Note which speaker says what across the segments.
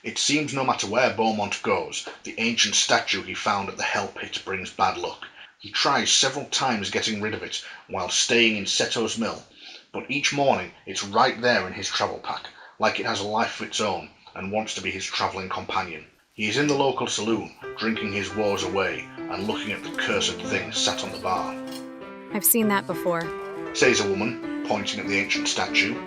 Speaker 1: It seems no matter where Beaumont goes, the ancient statue he found at the Hell Pit brings bad luck. He tries several times getting rid of it while staying in Seto's mill, but each morning it's right there in his travel pack, like it has a life of its own and wants to be his travelling companion. He is in the local saloon, drinking his woes away and looking at the cursed thing sat on the bar.
Speaker 2: I've seen that before.
Speaker 1: Says a woman, pointing at the ancient statue.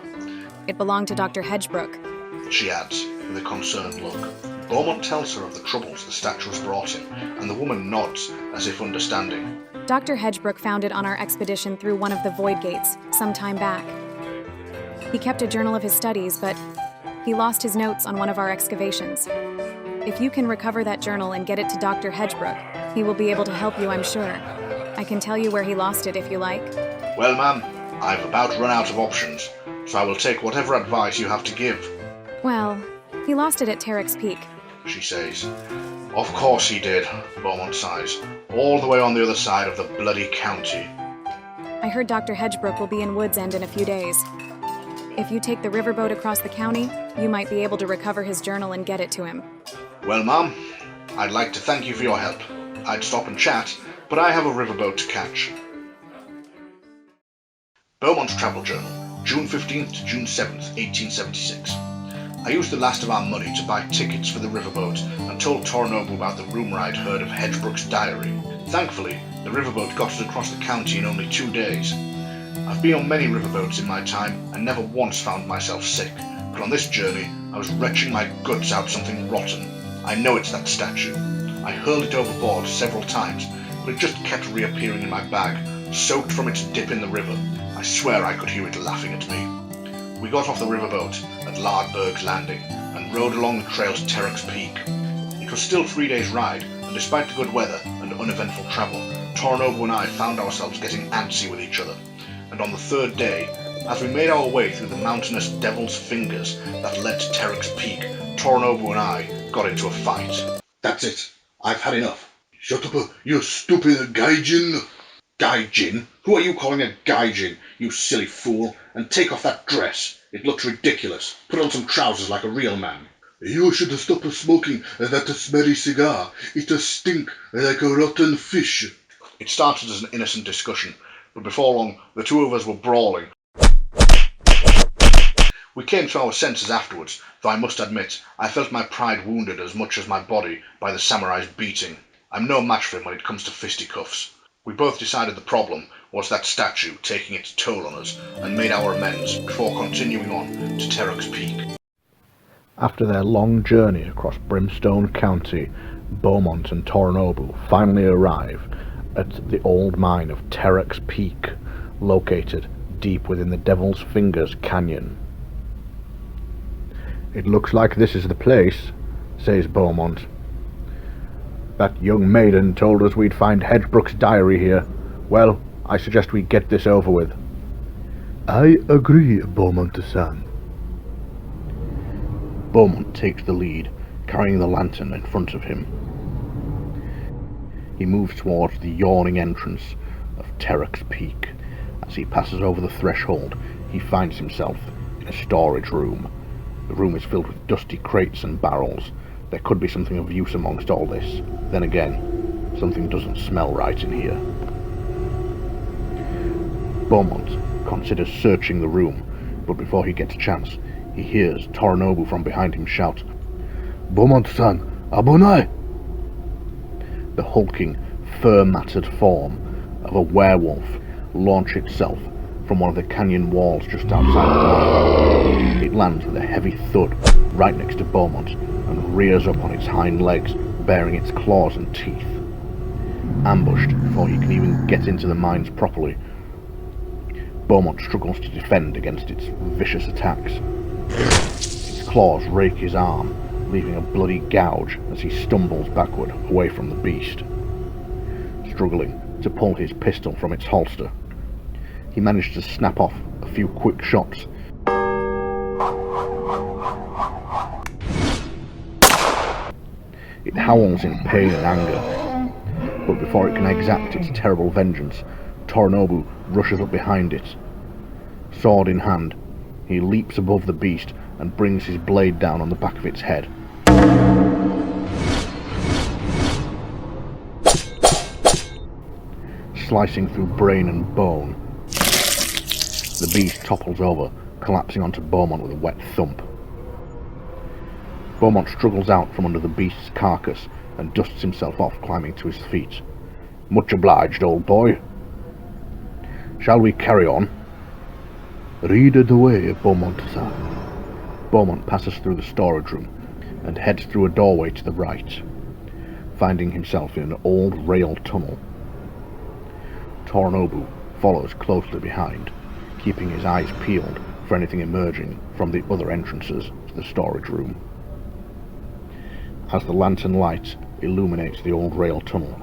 Speaker 2: It belonged to Dr. Hedgebrook.
Speaker 1: She adds, with a concerned look. Beaumont tells her of the troubles the statue has brought him, and the woman nods, as if understanding.
Speaker 2: Dr. Hedgebrook found it on our expedition through one of the void gates, some time back. He kept a journal of his studies, but he lost his notes on one of our excavations. If you can recover that journal and get it to Dr. Hedgebrook, he will be able to help you, I'm sure. I can tell you where he lost it if you like.
Speaker 1: Well, ma'am, I've about run out of options, so I will take whatever advice you have to give.
Speaker 2: Well, he lost it at Terek's Peak,
Speaker 1: she says. Of course he did, Beaumont sighs. All the way on the other side of the bloody county.
Speaker 2: I heard Dr. Hedgebrook will be in Woods End in a few days. If you take the riverboat across the county, you might be able to recover his journal and get it to him.
Speaker 1: Well, ma'am, I'd like to thank you for your help. I'd stop and chat, but I have a riverboat to catch. Beaumont's Travel Journal, June 15th to June 7th, 1876. I used the last of our money to buy tickets for the riverboat and told Torinobu about the rumour I'd heard of Hedgebrook's diary. Thankfully, the riverboat got us across the county in only 2 days. I've been on many riverboats in my time and never once found myself sick, but on this journey I was retching my guts out something rotten. I know it's that statue. I hurled it overboard several times, but it just kept reappearing in my bag, soaked from its dip in the river. I swear I could hear it laughing at me. We got off the riverboat at Lardberg's Landing and rode along the trail to Terek's Peak. It was still 3 days' ride, and despite the good weather and uneventful travel, Torinobu and I found ourselves getting antsy with each other. And on the third day, as we made our way through the mountainous Devil's Fingers that led to Terek's Peak, Torinobu and I got into a fight. That's it. I've had enough. Shut up, you stupid gaijin. Gaijin? Who are you calling a gaijin, you silly fool? And take off that dress. It looks ridiculous. Put on some trousers like a real man. You should stop smoking that smelly cigar. It stink like a rotten fish. It started as an innocent discussion, but before long the two of us were brawling. We came to our senses afterwards, though I must admit I felt my pride wounded as much as my body by the samurai's beating. I'm no match for him when it comes to fisticuffs. We both decided the problem was that statue taking its toll on us and made our amends before continuing on to Terek's Peak.
Speaker 3: After their long journey across Brimstone County, Beaumont and Torinobu finally arrive at the old mine of Terek's Peak, located deep within the Devil's Fingers Canyon. "It looks like this is the place," says Beaumont. "That young maiden told us we'd find Hedgebrook's diary here. Well, I suggest we get this over with." "I agree, Beaumont-san." Beaumont takes the lead, carrying the lantern in front of him. He moves towards the yawning entrance of Terek's Peak. As he passes over the threshold, he finds himself in a storage room. The room is filled with dusty crates and barrels. There could be something of use amongst all this. Then again, something doesn't smell right in here. Beaumont considers searching the room, but before he gets a chance, he hears Torinobu from behind him shout, "Beaumont-san, abunai!" The hulking, fur-matted form of a werewolf launches itself from one of the canyon walls just outside the mine. It lands with a heavy thud right next to Beaumont and rears up on its hind legs, baring its claws and teeth. Ambushed before he can even get into the mines properly, Beaumont struggles to defend against its vicious attacks. Its claws rake his arm, leaving a bloody gouge as he stumbles backward away from the beast. Struggling to pull his pistol from its holster, he managed to snap off a few quick shots. It howls in pain and anger, but before it can exact its terrible vengeance, Torinobu rushes up behind it. Sword in hand, he leaps above the beast and brings his blade down on the back of its head. Slicing through brain and bone, the beast topples over, collapsing onto Beaumont with a wet thump. Beaumont struggles out from under the beast's carcass and dusts himself off, climbing to his feet. "Much obliged, old boy. Shall we carry on?" "Lead the way, Beaumont-san." Beaumont passes through the storage room and heads through a doorway to the right, finding himself in an old rail tunnel. Torinobu follows closely behind, keeping his eyes peeled for anything emerging from the other entrances to the storage room. As the lantern light illuminates the old rail tunnel,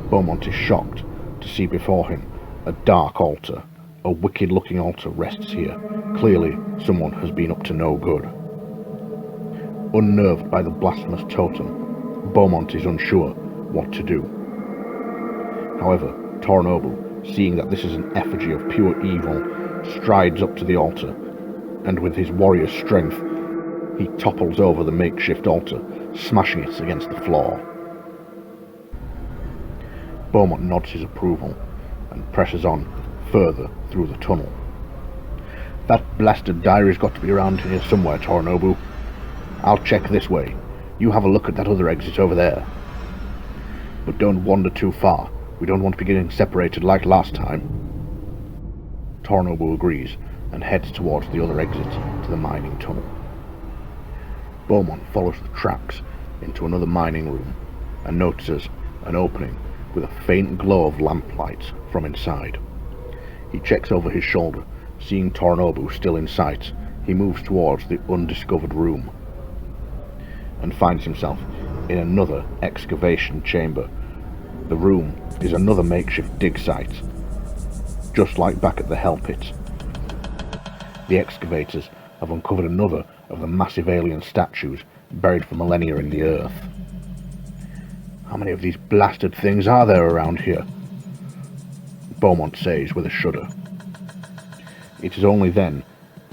Speaker 3: Beaumont is shocked to see before him a dark altar. A wicked-looking altar rests here. Clearly, someone has been up to no good. Unnerved by the blasphemous totem, Beaumont is unsure what to do. However, Torinobu, seeing that this is an effigy of pure evil, strides up to the altar, and with his warrior's strength, he topples over the makeshift altar, smashing it against the floor. Beaumont nods his approval and presses on further through the tunnel. "That blasted diary's got to be around here somewhere, Torinobu. I'll check this way. You have a look at that other exit over there. But don't wander too far. We don't want to be getting separated like last time." Torinobu agrees and heads towards the other exit to the mining tunnel. Beaumont follows the tracks into another mining room and notices an opening with a faint glow of lamplight from inside. He checks over his shoulder. Seeing Torinobu still in sight, he moves towards the undiscovered room and finds himself in another excavation chamber. The room is another makeshift dig site, just like back at the Hell Pit. The excavators have uncovered another of the massive alien statues buried for millennia in the earth. "How many of these blasted things are there around here?" Beaumont says with a shudder. It is only then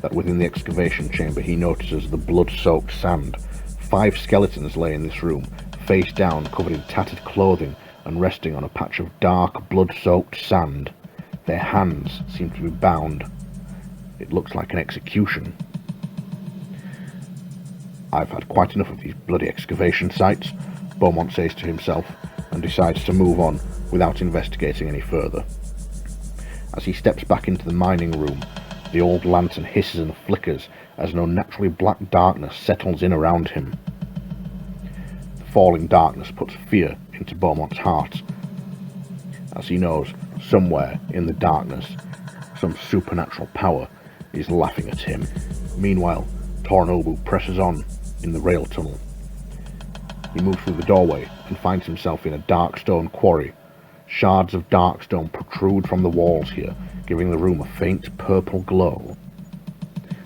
Speaker 3: that within the excavation chamber he notices the blood-soaked sand. 5 skeletons lay in this room, face down, covered in tattered clothing and resting on a patch of dark, blood-soaked sand. Their hands seem to be bound. It looks like an execution. "I've had quite enough of these bloody excavation sites," Beaumont says to himself, and decides to move on without investigating any further. As he steps back into the mining room, the old lantern hisses and flickers as an unnaturally black darkness settles in around him. The falling darkness puts fear into Beaumont's heart, as he knows somewhere in the darkness some supernatural power is laughing at him. Meanwhile, Torinobu presses on in the rail tunnel. He moves through the doorway and finds himself in a dark stone quarry. Shards of dark stone protrude from the walls here, giving the room a faint purple glow.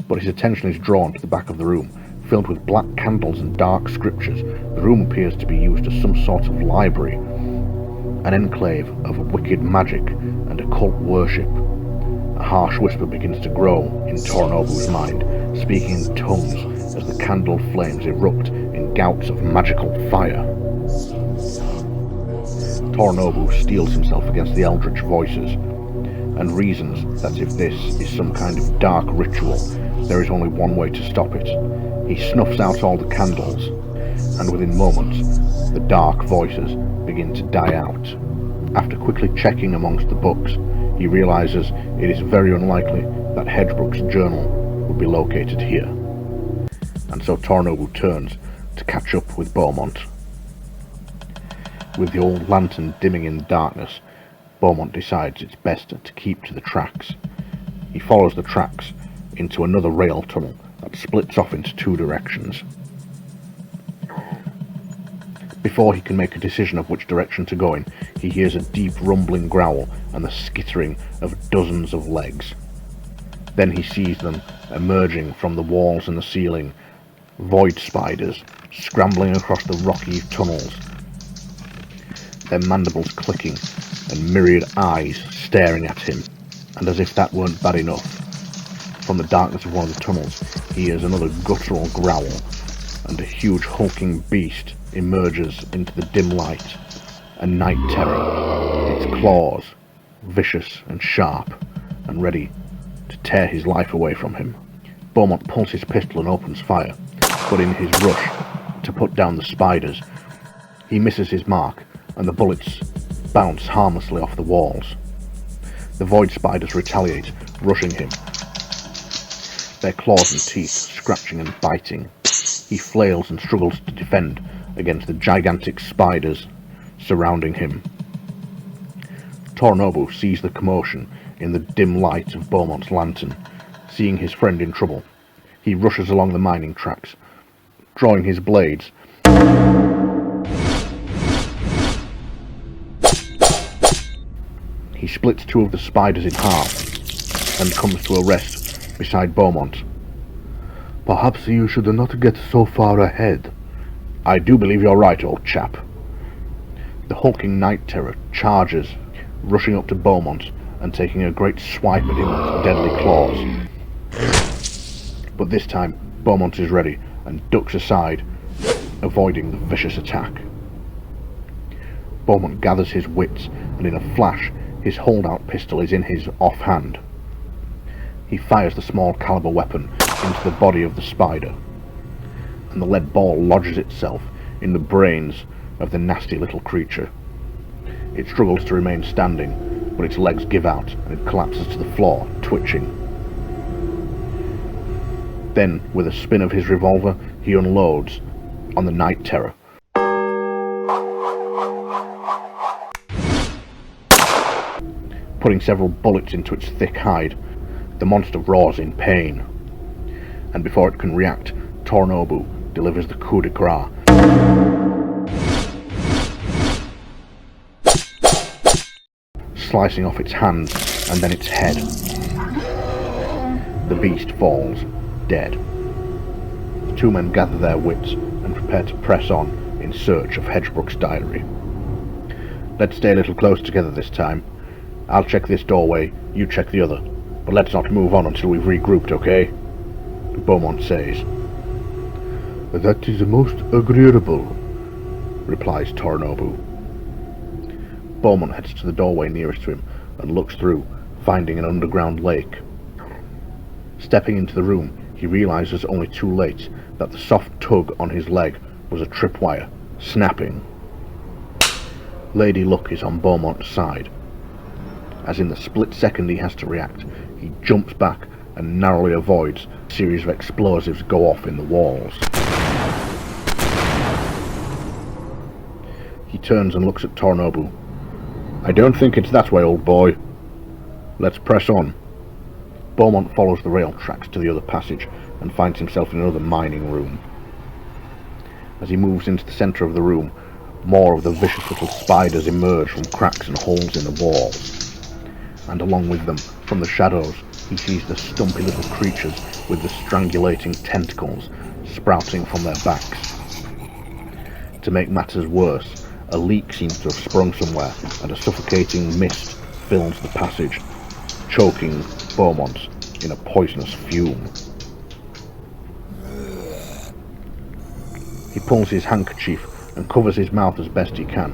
Speaker 3: But his attention is drawn to the back of the room, filled with black candles and dark scriptures. The room appears to be used as some sort of library, an enclave of wicked magic and occult worship. A harsh whisper begins to grow in Torinobu's mind, speaking in tongues as the candle flames erupt in gouts of magical fire. Torinobu steels himself against the eldritch voices and reasons that if this is some kind of dark ritual, there is only one way to stop it. He snuffs out all the candles, and within moments, the dark voices begin to die out. After quickly checking amongst the books, he realizes it is very unlikely that Hedgebrook's journal would be located here. And so Torinobu turns to catch up with Beaumont. With the old lantern dimming in the darkness, Beaumont decides it's best to keep to the tracks. He follows the tracks into another rail tunnel that splits off into 2 directions. Before he can make a decision of which direction to go in, he hears a deep rumbling growl and the skittering of dozens of legs. Then he sees them emerging from the walls and the ceiling, void spiders scrambling across the rocky tunnels, their mandibles clicking and myriad eyes staring at him. And as if that weren't bad enough, from the darkness of one of the tunnels he hears another guttural growl and a huge hulking beast emerges into the dim light. A night terror, its claws vicious and sharp, and ready to tear his life away from him. Beaumont pulls his pistol and opens fire, but in his rush to put down the spiders, he misses his mark, and the bullets bounce harmlessly off the walls. The void spiders retaliate, rushing him, their claws and teeth scratching and biting. He flails and struggles to defend against the gigantic spiders surrounding him. Torinobu sees the commotion in the dim light of Beaumont's lantern. Seeing his friend in trouble, he rushes along the mining tracks, drawing his blades. He splits two of the spiders in half and comes to a rest beside Beaumont. "Perhaps you should not get so far ahead." "I do believe you're right, old chap." The hulking night terror charges, rushing up to Beaumont and taking a great swipe at him with deadly claws. But this time, Beaumont is ready and ducks aside, avoiding the vicious attack. Beaumont gathers his wits, and in a flash, his holdout pistol is in his offhand. He fires the small caliber weapon into the body of the spider, and the lead ball lodges itself in the brains of the nasty little creature. It struggles to remain standing, but its legs give out and it collapses to the floor, twitching. Then, with a spin of his revolver, he unloads on the night terror. Putting several bullets into its thick hide, the monster roars in pain, and before it can react, Torinobu delivers the coup de grace. Slicing off its hands and then its head. The beast falls, dead. The two men gather their wits and prepare to press on in search of Hedgebrook's diary. "Let's stay a little close together this time. I'll check this doorway, you check the other, but let's not move on until we've regrouped, okay?" Beaumont says. "That is most agreeable," replies Torinobu. Beaumont heads to the doorway nearest to him and looks through, finding an underground lake. Stepping into the room, he realizes only too late that the soft tug on his leg was a tripwire, snapping. Lady Luck is on Beaumont's side. As in the split second he has to react, he jumps back and narrowly avoids a series of explosives go off in the walls. He turns and looks at Torinobu. "I don't think it's that way, old boy. Let's press on." Beaumont follows the rail tracks to the other passage and finds himself in another mining room. As he moves into the centre of the room, more of the vicious little spiders emerge from cracks and holes in the walls. And along with them, from the shadows, he sees the stumpy little creatures with the strangulating tentacles sprouting from their backs. To make matters worse, a leak seems to have sprung somewhere, and a suffocating mist fills the passage, choking Beaumont in a poisonous fume. He pulls his handkerchief and covers his mouth as best he can.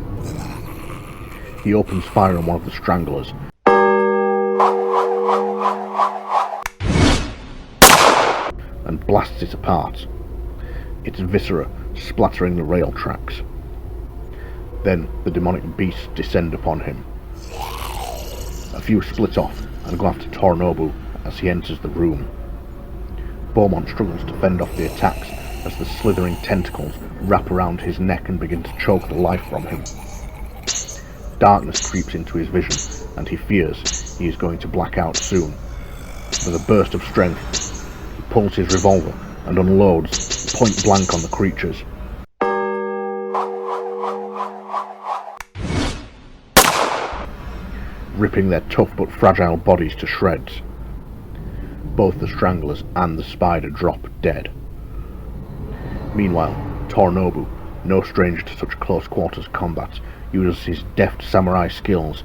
Speaker 3: He opens fire on one of the stranglers, and blasts it apart, its viscera splattering the rail tracks. Then the demonic beasts descend upon him. A few split off and go after Torinobu as he enters the room. Beaumont struggles to fend off the attacks as the slithering tentacles wrap around his neck and begin to choke the life from him. Darkness creeps into his vision, and he fears he is going to black out soon. With a burst of strength, he pulls his revolver and unloads point blank on the creatures. Ripping their tough but fragile bodies to shreds. Both the stranglers and the spider drop dead. Meanwhile, Torinobu, no stranger to such close quarters combat, uses his deft samurai skills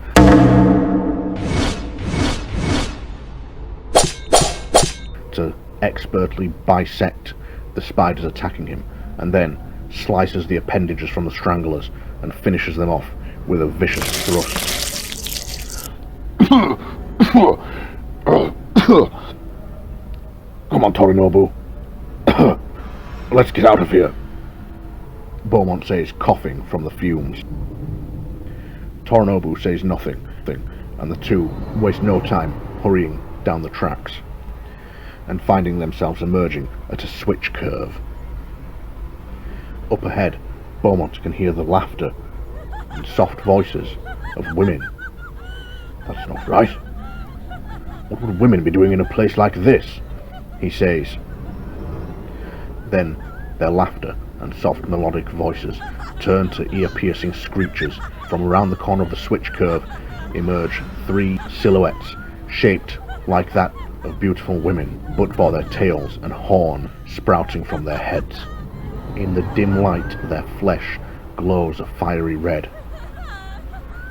Speaker 3: to expertly bisect the spiders attacking him and then slices the appendages from the stranglers and finishes them off with a vicious thrust. Come on, Torinobu. Let's get out of here, Beaumont says, coughing from the fumes. Torinobu says nothing, and the two waste no time hurrying down the tracks and finding themselves emerging at a switch curve. Up ahead, Beaumont can hear the laughter and soft voices of women. That's not right. What would women be doing in a place like this? He says. Then their laughter and soft melodic voices turn to ear-piercing screeches. From around the corner of the switch curve emerge three silhouettes shaped like that of beautiful women, but for their tails and horn sprouting from their heads. In the dim light, their flesh glows a fiery red,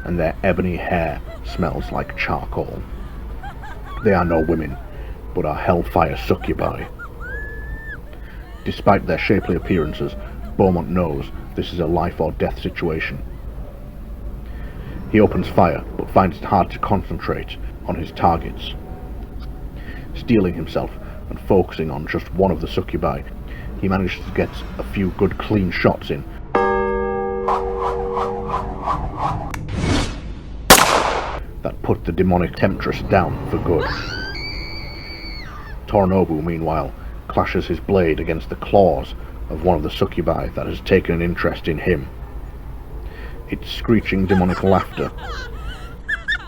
Speaker 3: and their ebony hair smells like charcoal. They are no women, but are hellfire succubi. Despite their shapely appearances, Beaumont knows this is a life or death situation. He opens fire, but finds it hard to concentrate on his targets. Steeling himself and focusing on just one of the succubi, he manages to get a few good clean shots in. That put the demonic temptress down for good. Torinobu, meanwhile, clashes his blade against the claws of one of the succubi that has taken an interest in him. Its screeching demonic laughter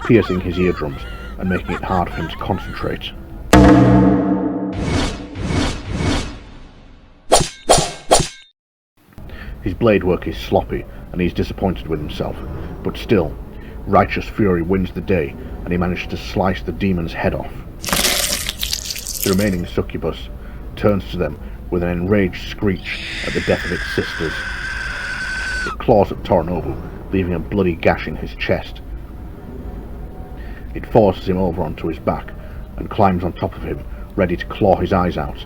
Speaker 3: piercing his eardrums and making it hard for him to concentrate. His blade work is sloppy and he's disappointed with himself, but still, righteous fury wins the day and he manages to slice the demon's head off. The remaining succubus turns to them with an enraged screech at the death of its sisters. It claws at Torinobu, leaving a bloody gash in his chest. It forces him over onto his back and climbs on top of him, ready to claw his eyes out.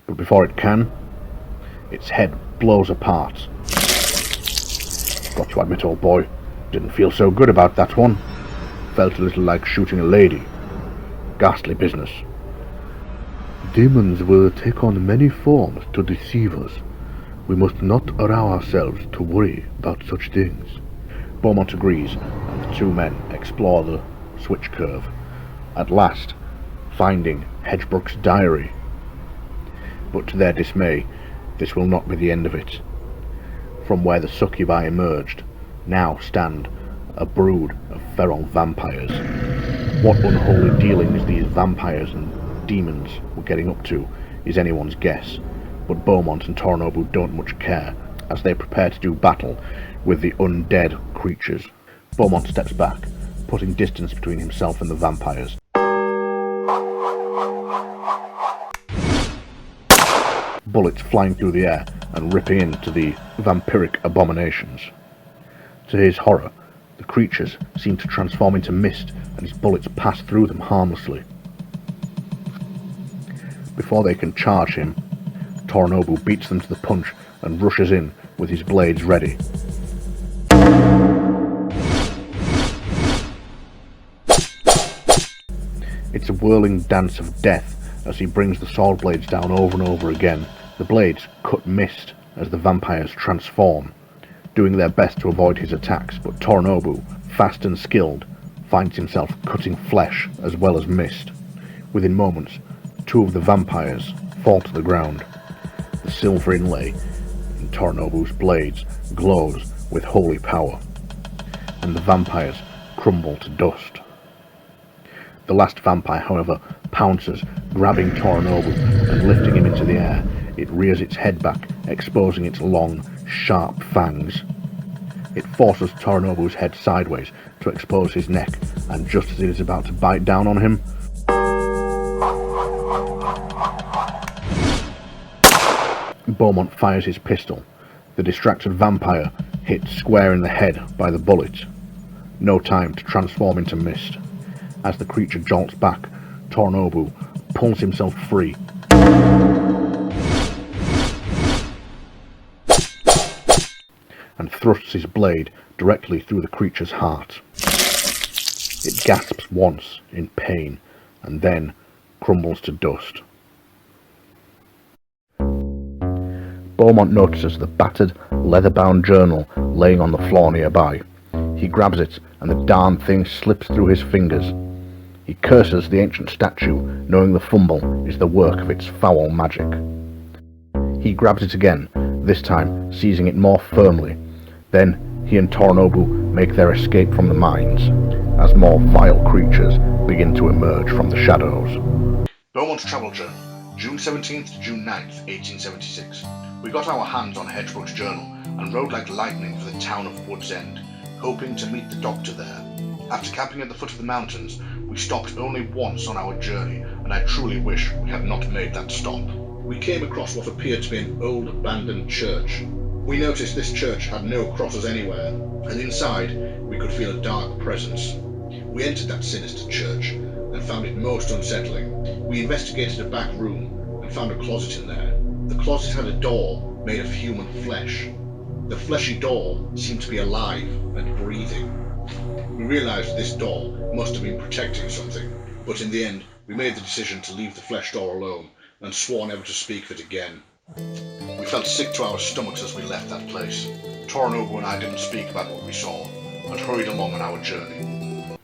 Speaker 3: But before it can, its head blows apart. Got to admit, old boy, didn't feel so good about that one. Felt a little like shooting a lady. Ghastly business.
Speaker 4: Demons will take on many forms to deceive us. We must not allow ourselves to worry about such things.
Speaker 3: Beaumont agrees, and the two men explore the switch curve, at last finding Hedgebrook's diary. But to their dismay, this will not be the end of it. From where the succubi emerged, now stand a brood of feral vampires. What unholy dealings these vampires and demons were getting up to is anyone's guess, but Beaumont and Torinobu don't much care, as they prepare to do battle with the undead creatures. Beaumont steps back, putting distance between himself and the vampires. Bullets flying through the air and ripping into the vampiric abominations. To his horror, the creatures seem to transform into mist, and his bullets pass through them harmlessly. Before they can charge him, Torinobu beats them to the punch and rushes in with his blades ready. It's a whirling dance of death as he brings the sword blades down over and over again. The blades cut mist as the vampires transform, doing their best to avoid his attacks, but Torinobu, fast and skilled, finds himself cutting flesh as well as mist. Within moments, two of the vampires fall to the ground. The silver inlay in Torinobu's blades glows with holy power, and the vampires crumble to dust. The last vampire, however, pounces, grabbing Torinobu and lifting him into the air. It rears its head back, exposing its long, sharp fangs. It forces Torinobu's head sideways to expose his neck, and just as it is about to bite down on him, Beaumont fires his pistol. The distracted vampire hits square in the head by the bullet. No time to transform into mist. As the creature jolts back, Torinobu pulls himself free. And thrusts his blade directly through the creature's heart. It gasps once in pain and then crumbles to dust. Beaumont notices the battered, leather-bound journal laying on the floor nearby. He grabs it and the darn thing slips through his fingers. He curses the ancient statue, knowing the fumble is the work of its foul magic. He grabs it again, this time seizing it more firmly. Then he and Torinobu make their escape from the mines, as more vile creatures begin to emerge from the shadows.
Speaker 1: Beaumont's Travel Journal, June 17th to June 9th, 1876. We got our hands on Hedgebrook's journal and rode like lightning for the town of Wood's End, hoping to meet the doctor there. After camping at the foot of the mountains, we stopped only once on our journey, and I truly wish we had not made that stop. We came across what appeared to be an old abandoned church. We noticed this church had no crosses anywhere, and inside we could feel a dark presence. We entered that sinister church and found it most unsettling. We investigated a back room and found a closet in there. The closet had a door made of human flesh. The fleshy door seemed to be alive and breathing. We realized this door must have been protecting something, but in the end we made the decision to leave the flesh door alone and swore never to speak of it again. We felt sick to our stomachs as we left that place. Torinobu and I didn't speak about what we saw and hurried along on our journey.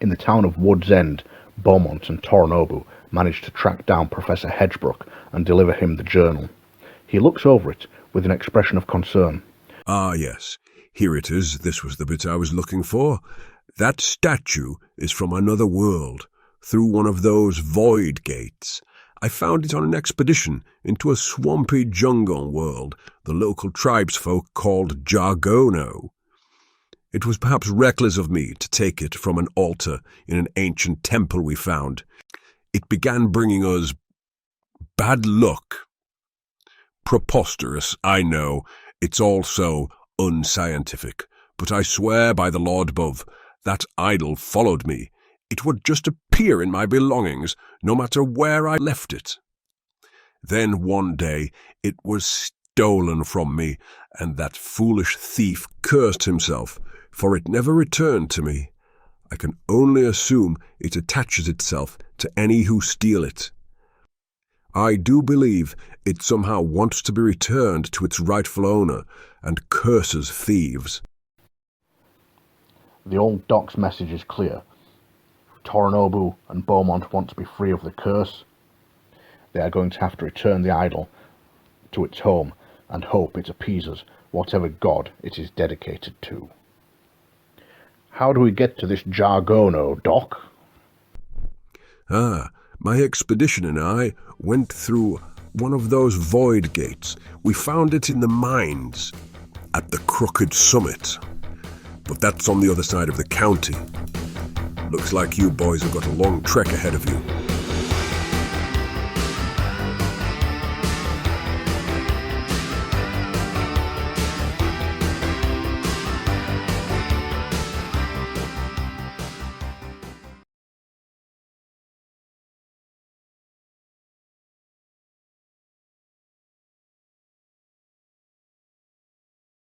Speaker 3: In the town of Wood's End, Beaumont and Torinobu manage to track down Professor Hedgebrook and deliver him the journal. He looks over it with an expression of concern.
Speaker 5: Ah, yes. Here it is. This was the bit I was looking for. That statue is from another world, through one of those void gates. I found it on an expedition into a swampy jungle world the local tribesfolk called Jargono. It was perhaps reckless of me to take it from an altar in an ancient temple we found. It began bringing us bad luck. Preposterous, I know. It's all so unscientific. But I swear by the Lord above, that idol followed me. It would just appear in my belongings, no matter where I left it. Then one day it was stolen from me, and that foolish thief cursed himself, for it never returned to me. I can only assume it attaches itself to any who steal it. I do believe it somehow wants to be returned to its rightful owner, and curses thieves.
Speaker 3: The old doc's message is clear. Torinobu and Beaumont want to be free of the curse. They are going to have to return the idol to its home and hope it appeases whatever god it is dedicated to. How do we get to this Jargono, Doc?
Speaker 5: My expedition and I went through one of those void gates. We found it in the mines at the Crooked Summit. But that's on the other side of the county. Looks like you boys have got a long trek ahead of you.